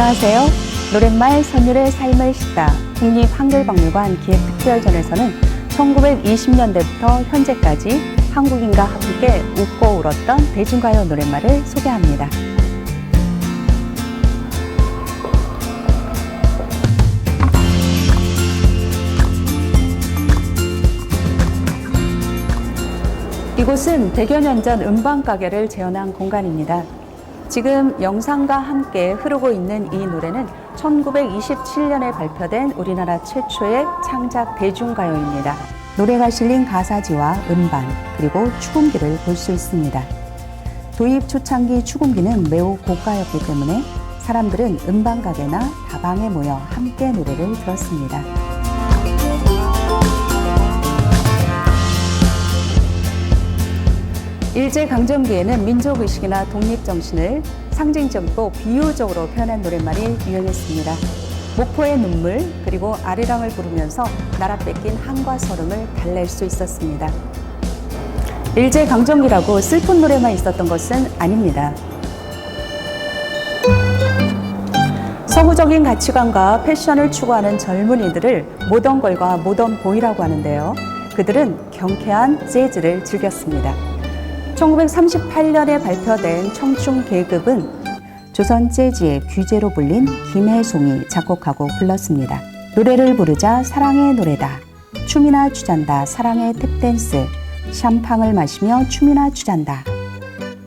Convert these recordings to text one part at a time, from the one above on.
안녕하세요. 노랫말 선율의 삶을 싣다 국립한글박물관 기획특별전에서는 1920년대부터 현재까지 한국인과 함께 웃고 울었던 대중가요 노랫말을 소개합니다. 이곳은 100여 년 전 음반가게를 재현한 공간입니다. 지금 영상과 함께 흐르고 있는 이 노래는 1927년에 발표된 우리나라 최초의 창작 대중가요입니다. 노래가 실린 가사지와 음반, 그리고 축음기를 볼 수 있습니다. 도입 초창기 축음기는 매우 고가였기 때문에 사람들은 음반가게나 다방에 모여 함께 노래를 들었습니다. 일제강점기에는 민족의식이나 독립정신을 상징적이고 비유적으로 표현한 노랫말이 유행했습니다. 목포의 눈물, 그리고 아리랑을 부르면서 나라 뺏긴 한과 서름을 달랠 수 있었습니다. 일제강점기라고 슬픈 노래만 있었던 것은 아닙니다. 서구적인 가치관과 패션을 추구하는 젊은이들을 모던걸과 모던보이라고 하는데요. 그들은 경쾌한 재즈를 즐겼습니다. 1938년에 발표된 청춘계급은 조선 재즈의 귀재로 불린 김혜송이 작곡하고 불렀습니다. 노래를 부르자 사랑의 노래다, 춤이나 추잔다, 사랑의 탭댄스, 샴팡을 마시며 춤이나 추잔다.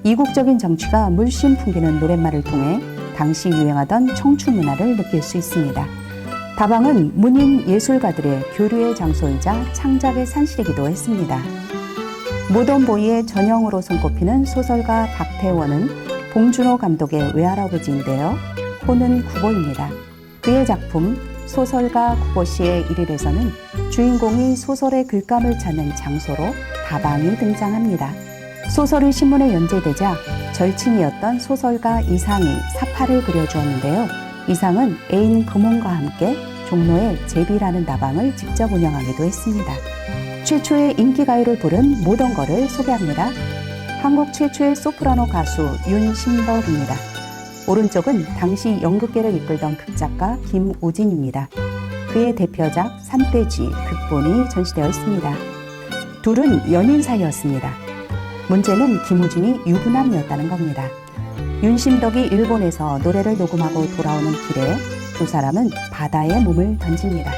이국적인 정취가 물씬 풍기는 노랫말을 통해 당시 유행하던 청춘 문화를 느낄 수 있습니다. 다방은 문인 예술가들의 교류의 장소이자 창작의 산실이기도 했습니다. 모던보이의 전형으로 손꼽히는 소설가 박태원은 봉준호 감독의 외할아버지인데요. 호는 구보입니다. 그의 작품 소설가 구보씨의 일일에서는 주인공이 소설의 글감을 찾는 장소로 다방이 등장합니다. 소설이 신문에 연재되자 절친이었던 소설가 이상이 사파를 그려주었는데요. 이상은 애인 금혼과 함께 종로의 제비라는 다방을 직접 운영하기도 했습니다. 최초의 인기가요를 부른 모던걸을 소개합니다. 한국 최초의 소프라노 가수 윤심덕입니다. 오른쪽은 당시 연극계를 이끌던 극작가 김우진입니다. 그의 대표작 산돼지 극본이 전시되어 있습니다. 둘은 연인 사이였습니다. 문제는 김우진이 유부남이었다는 겁니다. 윤심덕이 일본에서 노래를 녹음하고 돌아오는 길에 두 사람은 바다에 몸을 던집니다.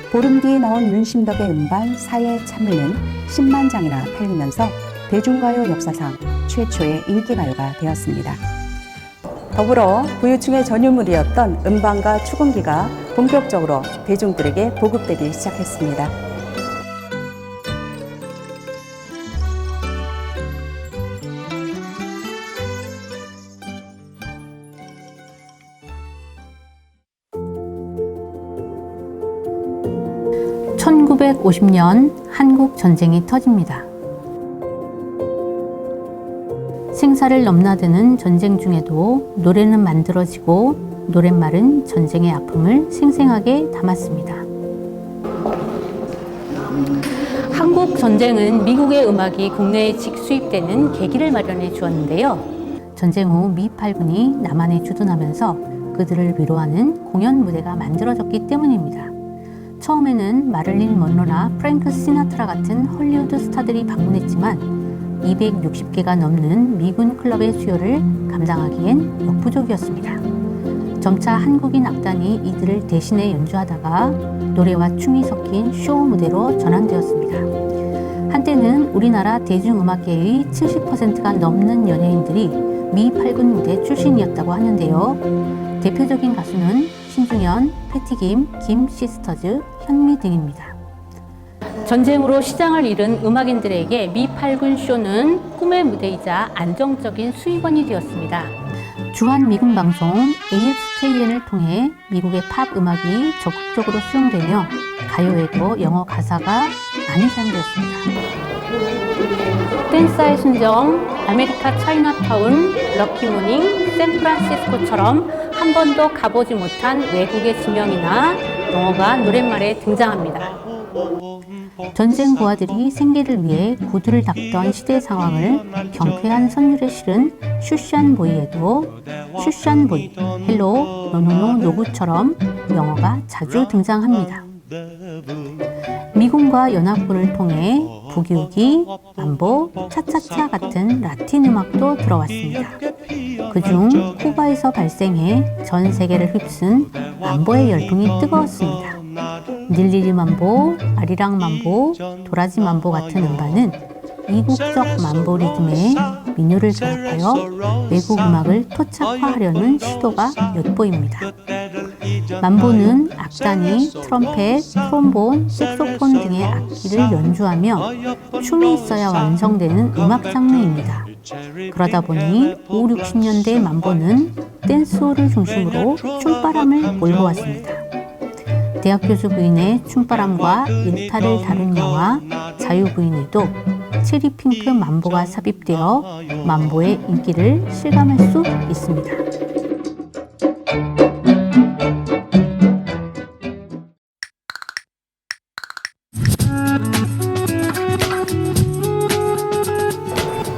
보름 뒤에 나온 윤심덕의 음반 사의 참미는 10만 장이나 팔리면서 대중가요 역사상 최초의 인기가요가 되었습니다. 더불어 부유층의 전유물이었던 음반과 축음기가 본격적으로 대중들에게 보급되기 시작했습니다. (1950년) 한국 전쟁이 터집니다. 생사를 넘나드는 전쟁 중에도 노래는 만들어지고 노랫말은 전쟁의 아픔을 생생하게 담았습니다. 한국 전쟁은 미국의 음악이 국내에 직수입되는 계기를 마련해 주었는데요. 전쟁 후 미 8군이 남한에 주둔하면서 그들을 위로하는 공연 무대가 만들어졌기 때문입니다. 처음에는 마릴린 먼로나 프랭크 시나트라 같은 헐리우드 스타들이 방문했지만 260개가 넘는 미군 클럽의 수요를 감당하기엔 역부족이었습니다. 점차 한국인 악단이 이들을 대신해 연주하다가 노래와 춤이 섞인 쇼 무대로 전환되었습니다. 한때는 우리나라 대중음악계의 70%가 넘는 연예인들이 미 8군 무대 출신이었다고 하는데요. 대표적인 가수는 신중현, 패티김, 김 시스터즈, 현미 등입니다. 전쟁으로 시장을 잃은 음악인들에게 미 8군 쇼는 꿈의 무대이자 안정적인 수익원이 되었습니다. 주한 미군 방송 AFKN을 통해 미국의 팝 음악이 적극적으로 수용되며 가요에도 영어 가사가 많이 사용되었습니다. 댄사의 순정, 아메리카 차이나타운, 럭키모닝, 샌프란시스코처럼 한 번도 가보지 못한 외국의 지명이나 영어가 노랫말에 등장합니다. 전쟁 부하들이 생계를 위해 구두를 닦던 시대 상황을 경쾌한 선율에 실은 슈샨보이에도 슈샨보이, 헬로, 노노노, 노구처럼 영어가 자주 등장합니다. 미군과 연합군을 통해 부기우기, 만보, 차차차 같은 라틴 음악도 들어왔습니다. 그중 쿠바에서 발생해 전 세계를 휩쓴 만보의 열풍이 뜨거웠습니다. 닐리리 만보, 아리랑 만보, 도라지 만보 같은 음반은 이국적 만보 리듬에 민요를 결합하여 외국 음악을 토착화하려는 시도가 엿보입니다. 만보는 악단이 트럼펫, 트롬본, 색소폰 등의 악기를 연주하며 춤이 있어야 완성되는 음악 장르입니다. 그러다 보니 5, 60년대 만보는 댄스홀을 중심으로 춤바람을 몰고 왔습니다. 대학 교수 부인의 춤바람과 일탈을 다룬 영화 자유부인에도 체리핑크 만보가 삽입되어 만보의 인기를 실감할 수 있습니다.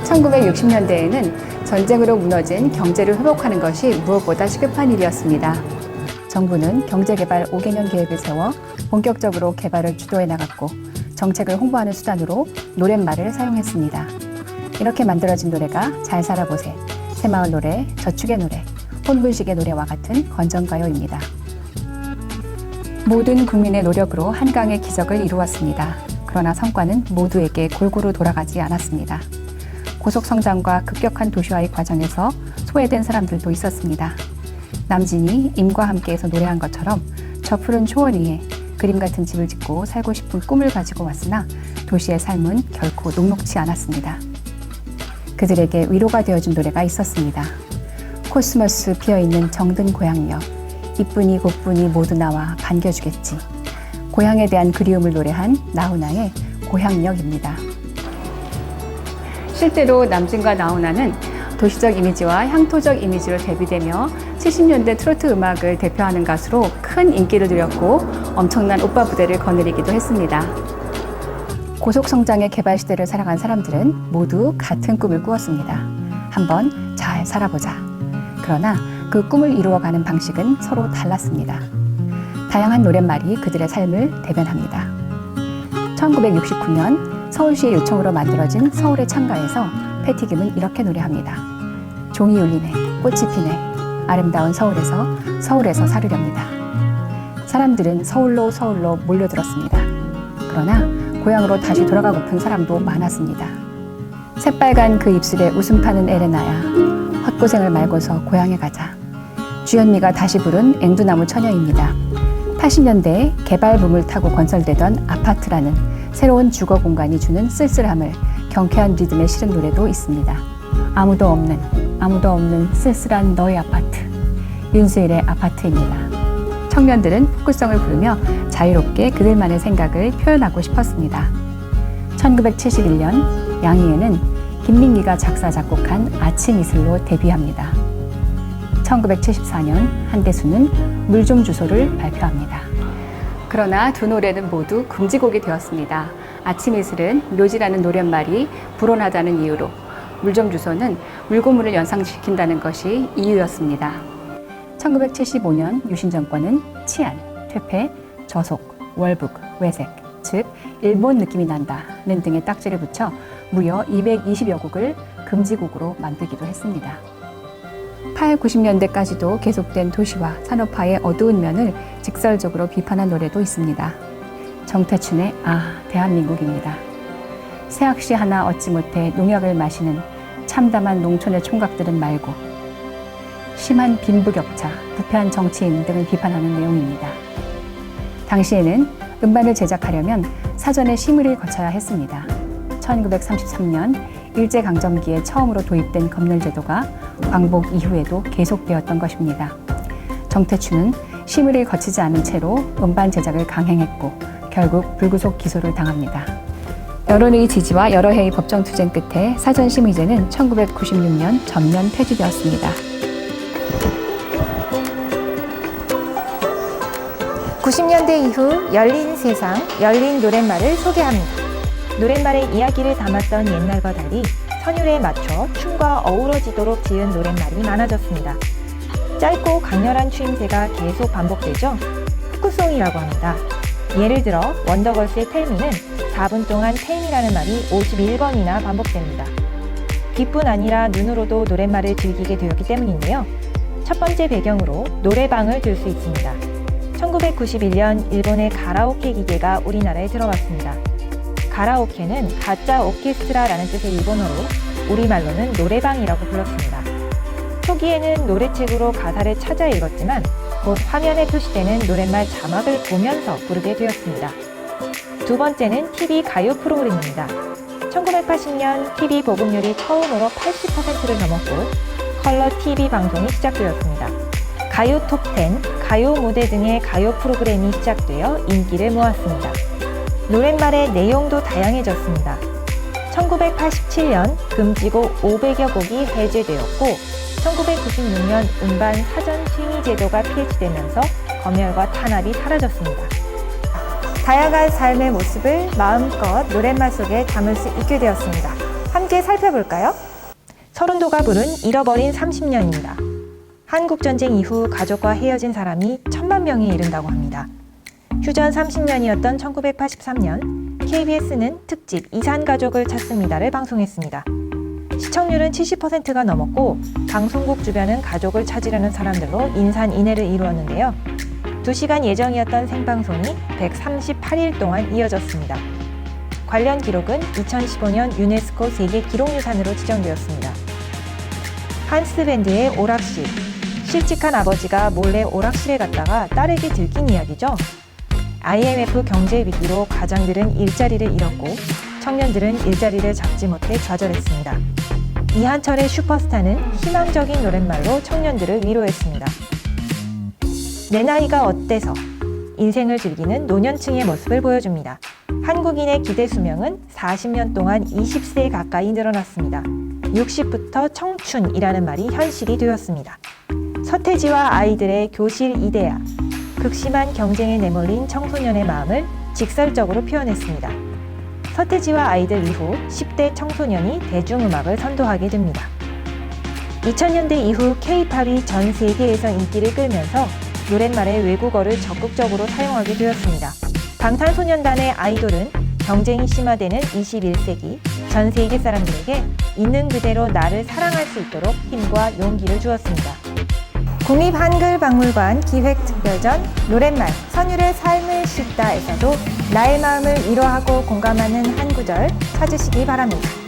(1960년대에는) 전쟁으로 무너진 경제를 회복하는 것이 무엇보다 시급한 일이었습니다. 정부는 경제개발 5개년 계획을 세워 본격적으로 개발을 주도해 나갔고 정책을 홍보하는 수단으로 노랫말을 사용했습니다. 이렇게 만들어진 노래가 잘 살아보세, 새마을 노래, 저축의 노래, 혼분식의 노래와 같은 건전가요입니다. 모든 국민의 노력으로 한강의 기적을 이루었습니다. 그러나 성과는 모두에게 골고루 돌아가지 않았습니다. 고속성장과 급격한 도시화의 과정에서 소외된 사람들도 있었습니다. 남진이 임과 함께해서 노래한 것처럼 저 푸른 초원 위에 그림 같은 집을 짓고 살고 싶은 꿈을 가지고 왔으나 도시의 삶은 결코 녹록지 않았습니다. 그들에게 위로가 되어준 노래가 있었습니다. 코스모스 피어있는 정든 고향역, 이쁜이 곱분이 모두 나와 반겨주겠지. 고향에 대한 그리움을 노래한 나훈아의 고향역입니다. 실제로 남진과 나훈아는 도시적 이미지와 향토적 이미지로 대비되며 70년대 트로트 음악을 대표하는 가수로 큰 인기를 누렸고 엄청난 오빠 부대를 거느리기도 했습니다. 고속성장의 개발 시대를 살아간 사람들은 모두 같은 꿈을 꾸었습니다. 한번 잘 살아보자. 그러나 그 꿈을 이루어가는 방식은 서로 달랐습니다. 다양한 노랫말이 그들의 삶을 대변합니다. 1969년 서울시의 요청으로 만들어진 서울의 창가에서 패티김은 이렇게 노래합니다. 종이 울리네, 꽃이 피네, 아름다운 서울에서 살으렵니다. 사람들은 서울로 몰려들었습니다. 그러나 고향으로 다시 돌아가고픈 사람도 많았습니다. 새빨간 그 입술에 웃음 파는 에레나야, 헛고생을 말고서 고향에 가자. 주현미가 다시 부른 앵두나무 처녀입니다. 80년대에 개발붐을 타고 건설되던 아파트라는 새로운 주거 공간이 주는 쓸쓸함을 경쾌한 리듬에 실은 노래도 있습니다. 아무도 없는 쓸쓸한 너의 아파트, 윤수일의 아파트입니다. 청년들은 포크송을 부르며 자유롭게 그들만의 생각을 표현하고 싶었습니다. 1971년 양희애는 김민기가 작사 작곡한 아침 이슬로 데뷔합니다. 1974년 한대수는 물 좀 주소를 발표합니다. 그러나 두 노래는 모두 금지곡이 되었습니다. 아침 이슬은 묘지라는 노랫말이 불온하다는 이유로, 물 좀 주소는 물고문을 연상시킨다는 것이 이유였습니다. 1975년 유신 정권은 치안, 퇴폐, 저속, 월북, 외색, 즉 일본 느낌이 난다는 등의 딱지를 붙여 무려 220여 곡을 금지곡으로 만들기도 했습니다. 8, 90년대까지도 계속된 도시화, 산업화의 어두운 면을 직설적으로 비판한 노래도 있습니다. 정태춘의 대한민국입니다. 새학시 하나 얻지 못해 농약을 마시는 참담한 농촌의 총각들은 말고, 심한 빈부격차, 부패한 정치인 등을 비판하는 내용입니다. 당시에는 음반을 제작하려면 사전에 심의를 거쳐야 했습니다. 1933년 일제강점기에 처음으로 도입된 검열제도가 광복 이후에도 계속되었던 것입니다. 정태춘은 심의를 거치지 않은 채로 음반 제작을 강행했고 결국 불구속 기소를 당합니다. 여론의 지지와 여러 해의 법정 투쟁 끝에 사전심의제는 1996년 전면 폐지되었습니다. 90년대 이후 열린 세상, 열린 노랫말을 소개합니다. 노랫말의 이야기를 담았던 옛날과 달리 선율에 맞춰 춤과 어우러지도록 지은 노랫말이 많아졌습니다. 짧고 강렬한 추임새가 계속 반복되죠? 후크송이라고 합니다. 예를 들어 원더걸스의 텔미는 4분 동안 텔미라는 말이 51번이나 반복됩니다. 귀뿐 아니라 눈으로도 노랫말을 즐기게 되었기 때문인데요. 첫 번째 배경으로 노래방을 들 수 있습니다. 1991년 일본의 가라오케 기계가 우리나라에 들어왔습니다. 가라오케는 가짜 오케스트라라는 뜻의 일본어로 우리말로는 노래방이라고 불렀습니다. 초기에는 노래책으로 가사를 찾아 읽었지만 곧 화면에 표시되는 노랫말 자막을 보면서 부르게 되었습니다. 두 번째는 TV 가요 프로그램입니다. 1980년 TV 보급률이 처음으로 80%를 넘었고 컬러 TV 방송이 시작되었습니다. 가요 톱10, 가요 무대 등의 가요 프로그램이 시작되어 인기를 모았습니다. 노랫말의 내용도 다양해졌습니다. 1987년 금지곡 500여 곡이 해제되었고 1996년 음반 사전 심의 제도가 폐지되면서 검열과 탄압이 사라졌습니다. 다양한 삶의 모습을 마음껏 노랫말 속에 담을 수 있게 되었습니다. 함께 살펴볼까요? 서른도가 부른 잃어버린 30년입니다. 한국전쟁 이후 가족과 헤어진 사람이 1000만 명에 이른다고 합니다. 휴전 30년이었던 1983년 KBS는 특집 이산가족을 찾습니다를 방송했습니다. 시청률은 70%가 넘었고 방송국 주변은 가족을 찾으려는 사람들로 인산인해를 이루었는데요. 2시간 예정이었던 생방송이 138일 동안 이어졌습니다. 관련 기록은 2015년 유네스코 세계 기록유산으로 지정되었습니다. 한스 밴드의 오락실. 실직한 아버지가 몰래 오락실에 갔다가 딸에게 들킨 이야기죠. IMF 경제 위기로 가장들은 일자리를 잃었고 청년들은 일자리를 잡지 못해 좌절했습니다. 이한철의 슈퍼스타는 희망적인 노랫말로 청년들을 위로했습니다. 내 나이가 어때서 인생을 즐기는 노년층의 모습을 보여줍니다. 한국인의 기대 수명은 40년 동안 20세 가까이 늘어났습니다. 60부터 청춘이라는 말이 현실이 되었습니다. 서태지와 아이들의 교실 이데아, 극심한 경쟁에 내몰린 청소년의 마음을 직설적으로 표현했습니다. 서태지와 아이들 이후 10대 청소년이 대중음악을 선도하게 됩니다. 2000년대 이후 K-팝이 전 세계에서 인기를 끌면서 노랫말의 외국어를 적극적으로 사용하게 되었습니다. 방탄소년단의 아이돌은 경쟁이 심화되는 21세기 전 세계 사람들에게 있는 그대로 나를 사랑할 수 있도록 힘과 용기를 주었습니다. 국립한글박물관 기획특별전 노랫말 선율의 삶을 싣다에서도 나의 마음을 위로하고 공감하는 한 구절 찾으시기 바랍니다.